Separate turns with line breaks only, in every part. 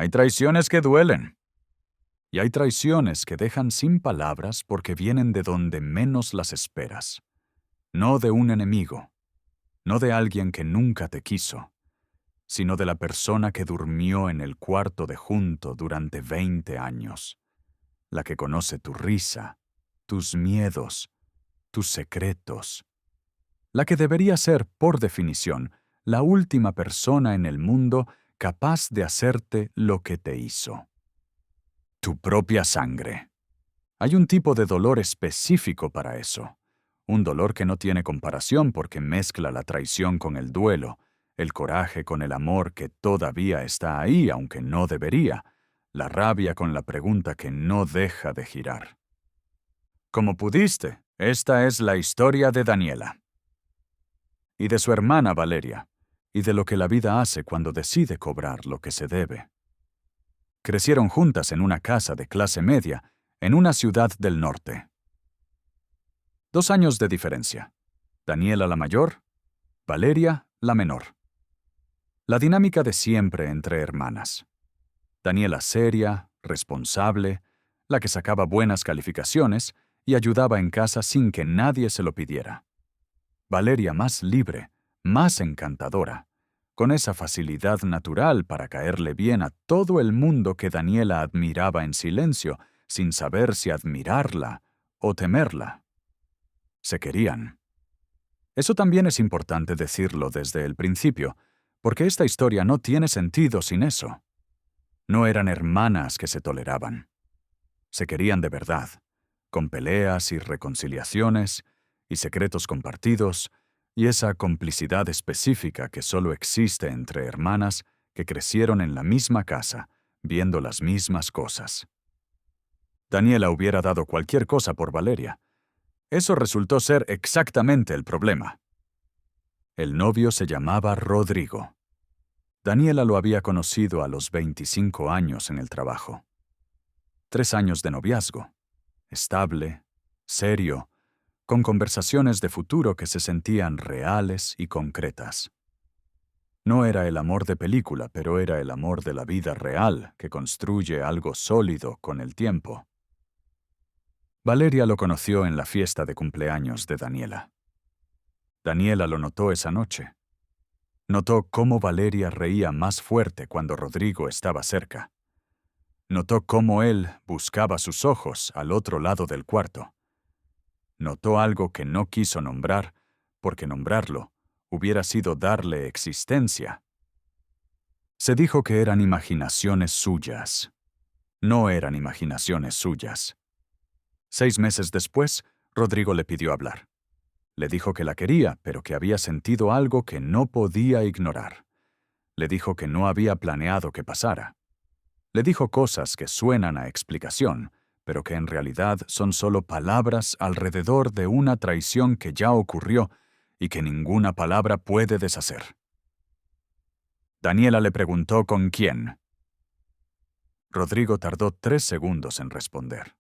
Hay traiciones que duelen. Y hay traiciones que dejan sin palabras porque vienen de donde menos las esperas. No de un enemigo, no de alguien que nunca te quiso, sino de la persona que durmió en el cuarto de junto durante 20 años, la que conoce tu risa, tus miedos, tus secretos, la que debería ser, por definición, la última persona en el mundo capaz de hacerte lo que te hizo. Tu propia sangre. Hay un tipo de dolor específico para eso. Un dolor que no tiene comparación porque mezcla la traición con el duelo, el coraje con el amor que todavía está ahí aunque no debería, la rabia con la pregunta que no deja de girar. Como pudiste, esta es la historia de Daniela. Y de su hermana Valeria, y de lo que la vida hace cuando decide cobrar lo que se debe. Crecieron juntas en una casa de clase media, en una ciudad del norte. 2 años de diferencia. Daniela la mayor, Valeria la menor. La dinámica de siempre entre hermanas. Daniela seria, responsable, la que sacaba buenas calificaciones y ayudaba en casa sin que nadie se lo pidiera. Valeria más libre, más encantadora, con esa facilidad natural para caerle bien a todo el mundo que Daniela admiraba en silencio, sin saber si admirarla o temerla. Se querían. Eso también es importante decirlo desde el principio, porque esta historia no tiene sentido sin eso. No eran hermanas que se toleraban. Se querían de verdad, con peleas y reconciliaciones, y secretos compartidos, y esa complicidad específica que solo existe entre hermanas que crecieron en la misma casa, viendo las mismas cosas. Daniela hubiera dado cualquier cosa por Valeria. Eso resultó ser exactamente el problema. El novio se llamaba Rodrigo. Daniela lo había conocido a los 25 años en el trabajo. 3 años de noviazgo. Estable, serio, con conversaciones de futuro que se sentían reales y concretas. No era el amor de película, pero era el amor de la vida real que construye algo sólido con el tiempo. Valeria lo conoció en la fiesta de cumpleaños de Daniela. Daniela lo notó esa noche. Notó cómo Valeria reía más fuerte cuando Rodrigo estaba cerca. Notó cómo él buscaba sus ojos al otro lado del cuarto. Notó algo que no quiso nombrar, porque nombrarlo hubiera sido darle existencia. Se dijo que eran imaginaciones suyas. No eran imaginaciones suyas. 6 meses después, Rodrigo le pidió hablar. Le dijo que la quería, pero que había sentido algo que no podía ignorar. Le dijo que no había planeado que pasara. Le dijo cosas que suenan a explicación, pero que en realidad son solo palabras alrededor de una traición que ya ocurrió y que ninguna palabra puede deshacer. Daniela le preguntó con quién. Rodrigo tardó 3 segundos en responder.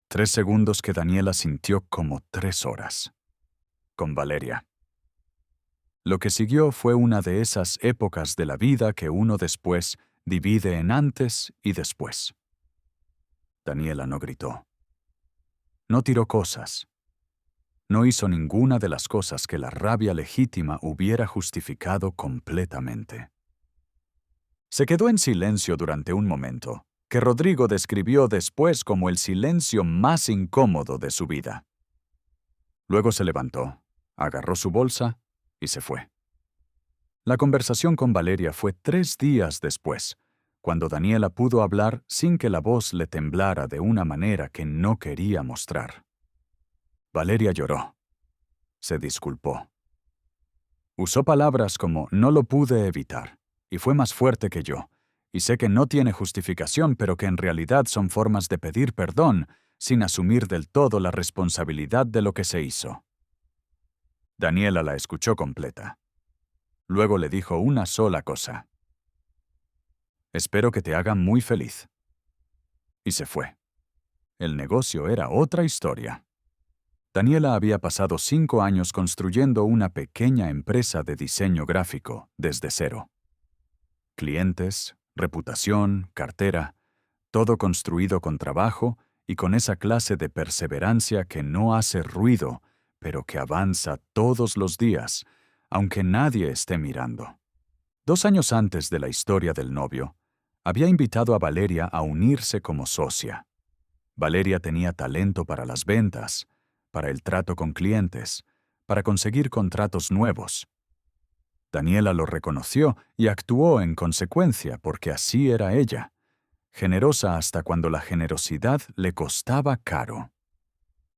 3 segundos que Daniela sintió como 3 horas. Con Valeria. Lo que siguió fue una de esas épocas de la vida que uno después divide en antes y después. Daniela no gritó. No tiró cosas. No hizo ninguna de las cosas que la rabia legítima hubiera justificado completamente. Se quedó en silencio durante un momento, que Rodrigo describió después como el silencio más incómodo de su vida. Luego se levantó, agarró su bolsa y se fue. La conversación con Valeria fue 3 días después, cuando Daniela pudo hablar sin que la voz le temblara de una manera que no quería mostrar. Valeria lloró. Se disculpó. Usó palabras como «no lo pude evitar» y fue más fuerte que yo, y sé que no tiene justificación, pero que en realidad son formas de pedir perdón sin asumir del todo la responsabilidad de lo que se hizo. Daniela la escuchó completa. Luego le dijo una sola cosa. «Espero que te haga muy feliz». Y se fue. El negocio era otra historia. Daniela había pasado 5 años construyendo una pequeña empresa de diseño gráfico desde cero. Clientes, Reputación, cartera, todo construido con trabajo y con esa clase de perseverancia que no hace ruido, pero que avanza todos los días, aunque nadie esté mirando. 2 años antes de la historia del novio, había invitado a Valeria a unirse como socia. Valeria tenía talento para las ventas, para el trato con clientes, para conseguir contratos nuevos. Daniela lo reconoció y actuó en consecuencia porque así era ella, generosa hasta cuando la generosidad le costaba caro.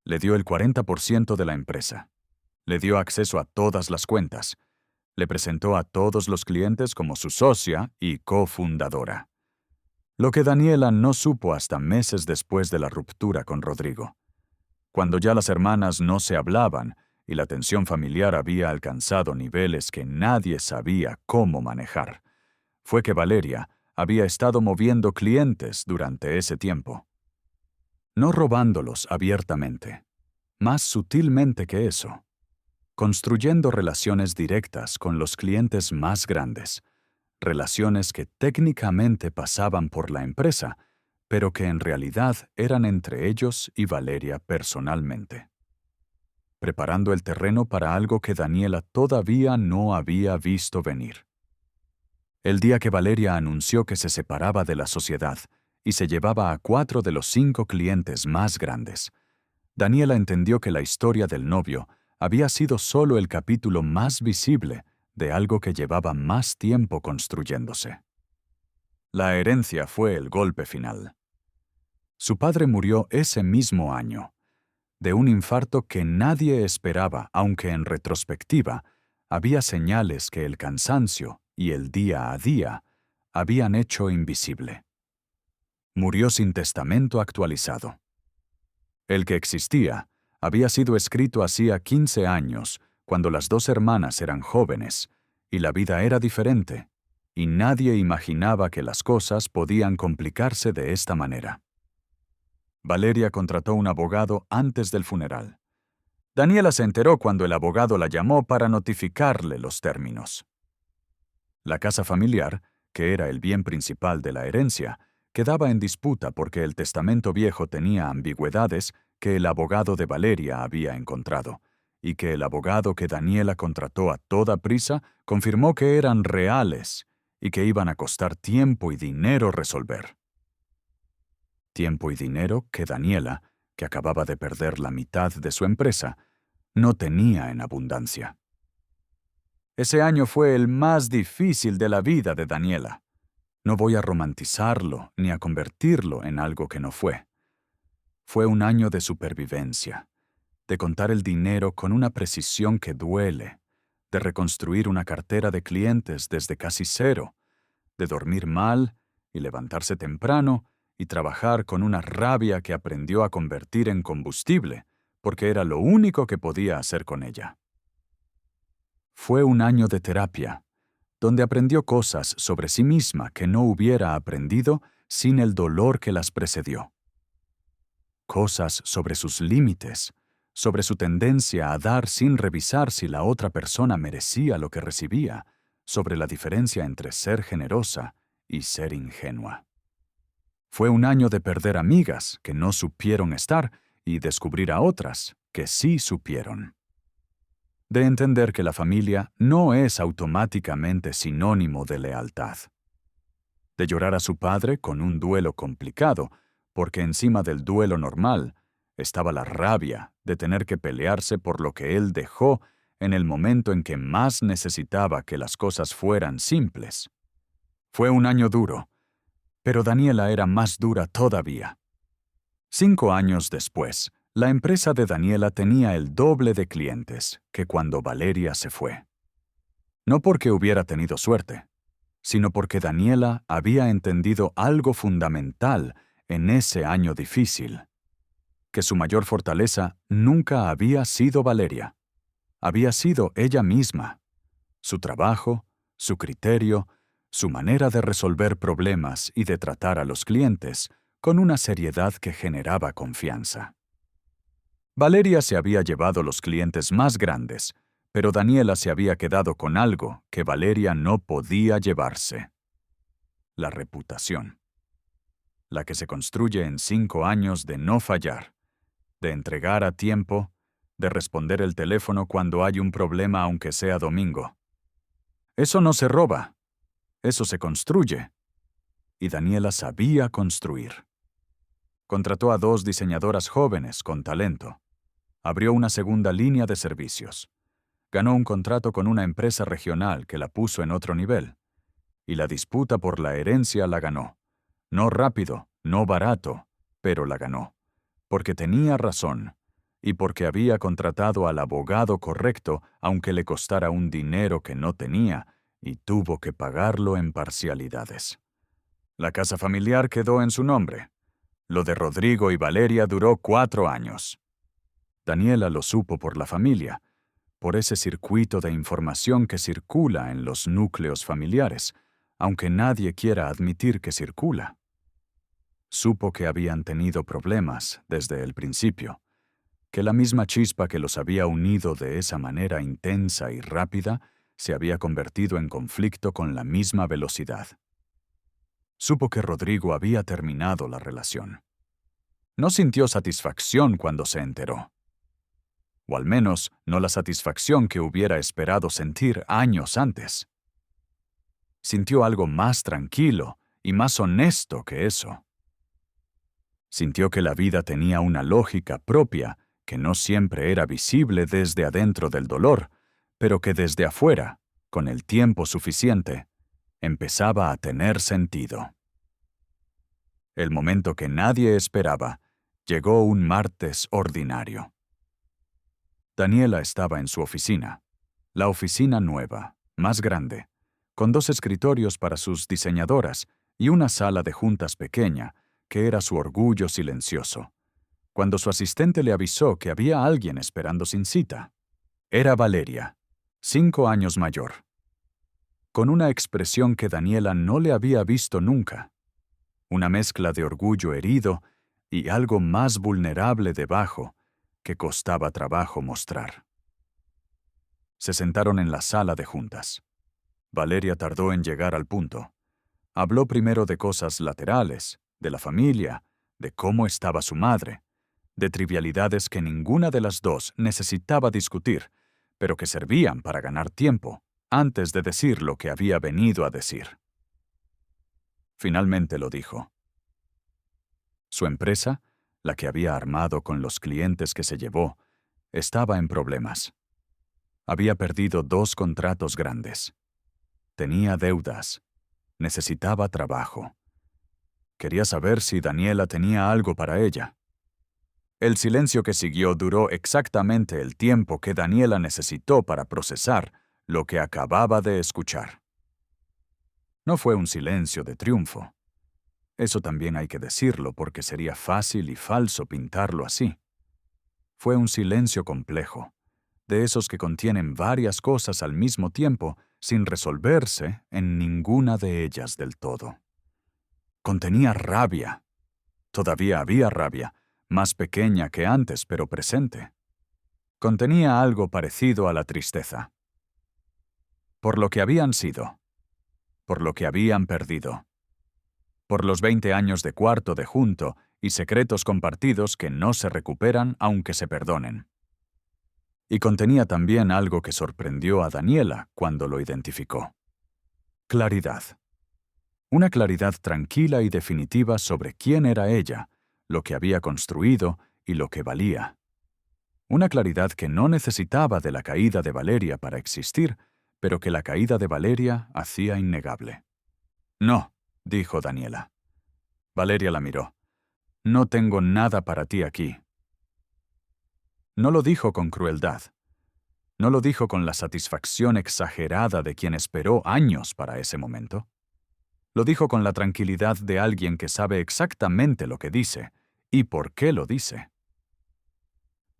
Le dio el 40% de la empresa. Le dio acceso a todas las cuentas. Le presentó a todos los clientes como su socia y cofundadora. Lo que Daniela no supo hasta meses después de la ruptura con Rodrigo. Cuando ya las hermanas no se hablaban y la tensión familiar había alcanzado niveles que nadie sabía cómo manejar, fue que Valeria había estado moviendo clientes durante ese tiempo. No robándolos abiertamente, más sutilmente que eso, construyendo relaciones directas con los clientes más grandes, relaciones que técnicamente pasaban por la empresa, pero que en realidad eran entre ellos y Valeria personalmente. Preparando el terreno para algo que Daniela todavía no había visto venir. El día que Valeria anunció que se separaba de la sociedad y se llevaba a 4 de los 5 clientes más grandes, Daniela entendió que la historia del novio había sido solo el capítulo más visible de algo que llevaba más tiempo construyéndose. La herencia fue el golpe final. Su padre murió ese mismo año, de un infarto que nadie esperaba, aunque en retrospectiva había señales que el cansancio y el día a día habían hecho invisible. Murió sin testamento actualizado. El que existía había sido escrito hacía 15 años, cuando las 2 hermanas eran jóvenes, y la vida era diferente, y nadie imaginaba que las cosas podían complicarse de esta manera. Valeria contrató un abogado antes del funeral. Daniela se enteró cuando el abogado la llamó para notificarle los términos. La casa familiar, que era el bien principal de la herencia, quedaba en disputa porque el testamento viejo tenía ambigüedades que el abogado de Valeria había encontrado, y que el abogado que Daniela contrató a toda prisa confirmó que eran reales y que iban a costar tiempo y dinero resolver. Tiempo y dinero que Daniela, que acababa de perder la mitad de su empresa, no tenía en abundancia. Ese año fue el más difícil de la vida de Daniela. No voy a romantizarlo ni a convertirlo en algo que no fue. Fue un año de supervivencia, de contar el dinero con una precisión que duele, de reconstruir una cartera de clientes desde casi cero, de dormir mal y levantarse temprano y trabajar con una rabia que aprendió a convertir en combustible, porque era lo único que podía hacer con ella. Fue un año de terapia, donde aprendió cosas sobre sí misma que no hubiera aprendido sin el dolor que las precedió. Cosas sobre sus límites, sobre su tendencia a dar sin revisar si la otra persona merecía lo que recibía, sobre la diferencia entre ser generosa y ser ingenua. Fue un año de perder amigas que no supieron estar y descubrir a otras que sí supieron. De entender que la familia no es automáticamente sinónimo de lealtad. De llorar a su padre con un duelo complicado, porque encima del duelo normal estaba la rabia de tener que pelearse por lo que él dejó en el momento en que más necesitaba que las cosas fueran simples. Fue un año duro, pero Daniela era más dura todavía. 5 años después, la empresa de Daniela tenía el doble de clientes que cuando Valeria se fue. No porque hubiera tenido suerte, sino porque Daniela había entendido algo fundamental en ese año difícil, que su mayor fortaleza nunca había sido Valeria, había sido ella misma, su trabajo, su criterio, su manera de resolver problemas y de tratar a los clientes con una seriedad que generaba confianza. Valeria se había llevado los clientes más grandes, pero Daniela se había quedado con algo que Valeria no podía llevarse: la reputación. La que se construye en 5 años de no fallar, de entregar a tiempo, de responder el teléfono cuando hay un problema aunque sea domingo. Eso no se roba, eso se construye. Y Daniela sabía construir. Contrató a 2 diseñadoras jóvenes con talento. Abrió una segunda línea de servicios. Ganó un contrato con una empresa regional que la puso en otro nivel. Y la disputa por la herencia la ganó. No rápido, no barato, pero la ganó. Porque tenía razón. Y porque había contratado al abogado correcto, aunque le costara un dinero que no tenía, y tuvo que pagarlo en parcialidades. La casa familiar quedó en su nombre. Lo de Rodrigo y Valeria duró 4 años. Daniela lo supo por la familia, por ese circuito de información que circula en los núcleos familiares, aunque nadie quiera admitir que circula. Supo que habían tenido problemas desde el principio, que la misma chispa que los había unido de esa manera intensa y rápida se había convertido en conflicto con la misma velocidad. Supo que Rodrigo había terminado la relación. No sintió satisfacción cuando se enteró. O al menos no la satisfacción que hubiera esperado sentir años antes. Sintió algo más tranquilo y más honesto que eso. Sintió que la vida tenía una lógica propia que no siempre era visible desde adentro del dolor, pero que desde afuera, con el tiempo suficiente, empezaba a tener sentido. El momento que nadie esperaba, llegó un martes ordinario. Daniela estaba en su oficina, la oficina nueva, más grande, con 2 escritorios para sus diseñadoras y una sala de juntas pequeña, que era su orgullo silencioso, cuando su asistente le avisó que había alguien esperando sin cita. Era Valeria, 5 años mayor, con una expresión que Daniela no le había visto nunca, una mezcla de orgullo herido y algo más vulnerable debajo que costaba trabajo mostrar. Se sentaron en la sala de juntas. Valeria tardó en llegar al punto. Habló primero de cosas laterales, de la familia, de cómo estaba su madre, de trivialidades que ninguna de las 2 necesitaba discutir, pero que servían para ganar tiempo, antes de decir lo que había venido a decir. Finalmente lo dijo. Su empresa, la que había armado con los clientes que se llevó, estaba en problemas. Había perdido 2 contratos grandes. Tenía deudas. Necesitaba trabajo. Quería saber si Daniela tenía algo para ella. El silencio que siguió duró exactamente el tiempo que Daniela necesitó para procesar lo que acababa de escuchar. No fue un silencio de triunfo. Eso también hay que decirlo porque sería fácil y falso pintarlo así. Fue un silencio complejo, de esos que contienen varias cosas al mismo tiempo sin resolverse en ninguna de ellas del todo. Contenía rabia. Todavía había rabia, más pequeña que antes pero presente. Contenía algo parecido a la tristeza. Por lo que habían sido. Por lo que habían perdido. Por los 20 años de cuarto de junto y secretos compartidos que no se recuperan aunque se perdonen. Y contenía también algo que sorprendió a Daniela cuando lo identificó. Claridad. Una claridad tranquila y definitiva sobre quién era ella, lo que había construido y lo que valía. Una claridad que no necesitaba de la caída de Valeria para existir, pero que la caída de Valeria hacía innegable. «No», dijo Daniela. Valeria la miró. «No tengo nada para ti aquí». No lo dijo con crueldad. No lo dijo con la satisfacción exagerada de quien esperó años para ese momento. Lo dijo con la tranquilidad de alguien que sabe exactamente lo que dice y por qué lo dice.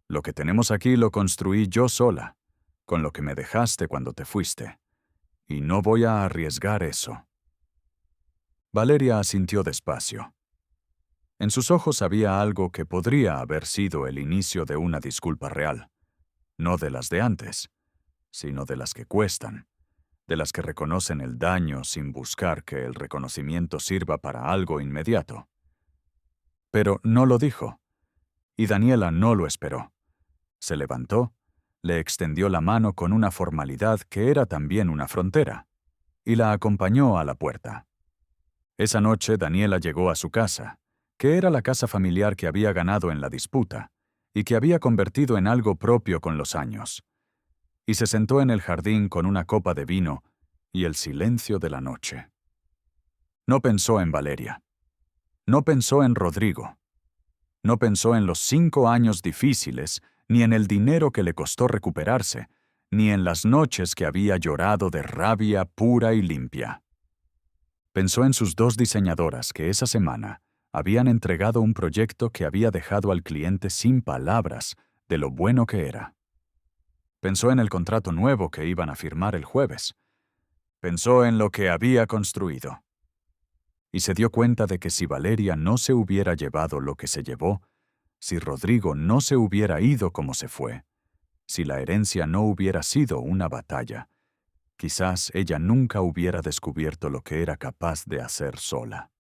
Lo que tenemos aquí lo construí yo sola, con lo que me dejaste cuando te fuiste, y no voy a arriesgar eso. Valeria asintió despacio. En sus ojos había algo que podría haber sido el inicio de una disculpa real, no de las de antes, sino de las que cuestan, de las que reconocen el daño sin buscar que el reconocimiento sirva para algo inmediato. Pero no lo dijo, y Daniela no lo esperó. Se levantó, le extendió la mano con una formalidad que era también una frontera, y la acompañó a la puerta. Esa noche Daniela llegó a su casa, que era la casa familiar que había ganado en la disputa, y que había convertido en algo propio con los años. Y se sentó en el jardín con una copa de vino y el silencio de la noche. No pensó en Valeria. No pensó en Rodrigo. No pensó en los 5 años difíciles, ni en el dinero que le costó recuperarse, ni en las noches que había llorado de rabia pura y limpia. Pensó en sus 2 diseñadoras que esa semana habían entregado un proyecto que había dejado al cliente sin palabras de lo bueno que era. Pensó en el contrato nuevo que iban a firmar el jueves. Pensó en lo que había construido. Y se dio cuenta de que si Valeria no se hubiera llevado lo que se llevó, si Rodrigo no se hubiera ido como se fue, si la herencia no hubiera sido una batalla, quizás ella nunca hubiera descubierto lo que era capaz de hacer sola.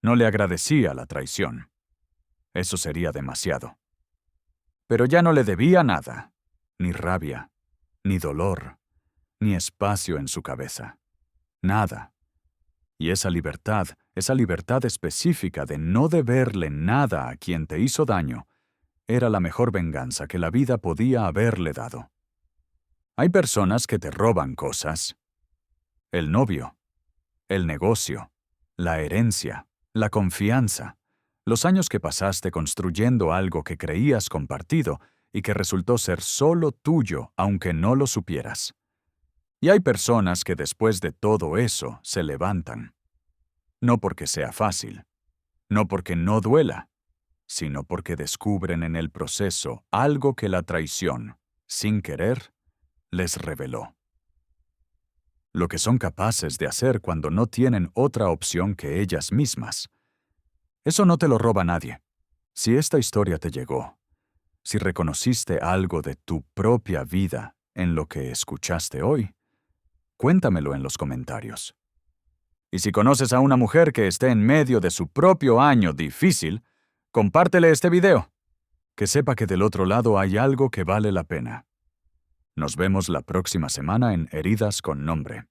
No le agradecía la traición. Eso sería demasiado. Pero ya no le debía nada, ni rabia, ni dolor, ni espacio en su cabeza. Nada. Y esa libertad específica de no deberle nada a quien te hizo daño, era la mejor venganza que la vida podía haberle dado. Hay personas que te roban cosas. El novio, el negocio, la herencia, la confianza, los años que pasaste construyendo algo que creías compartido y que resultó ser solo tuyo aunque no lo supieras. Y hay personas que después de todo eso se levantan. No porque sea fácil, no porque no duela, sino porque descubren en el proceso algo que la traición, sin querer, les reveló. Lo que son capaces de hacer cuando no tienen otra opción que ellas mismas. Eso no te lo roba nadie. Si esta historia te llegó, si reconociste algo de tu propia vida en lo que escuchaste hoy, cuéntamelo en los comentarios. Y si conoces a una mujer que esté en medio de su propio año difícil, compártele este video. Que sepa que del otro lado hay algo que vale la pena. Nos vemos la próxima semana en Heridas con Nombre.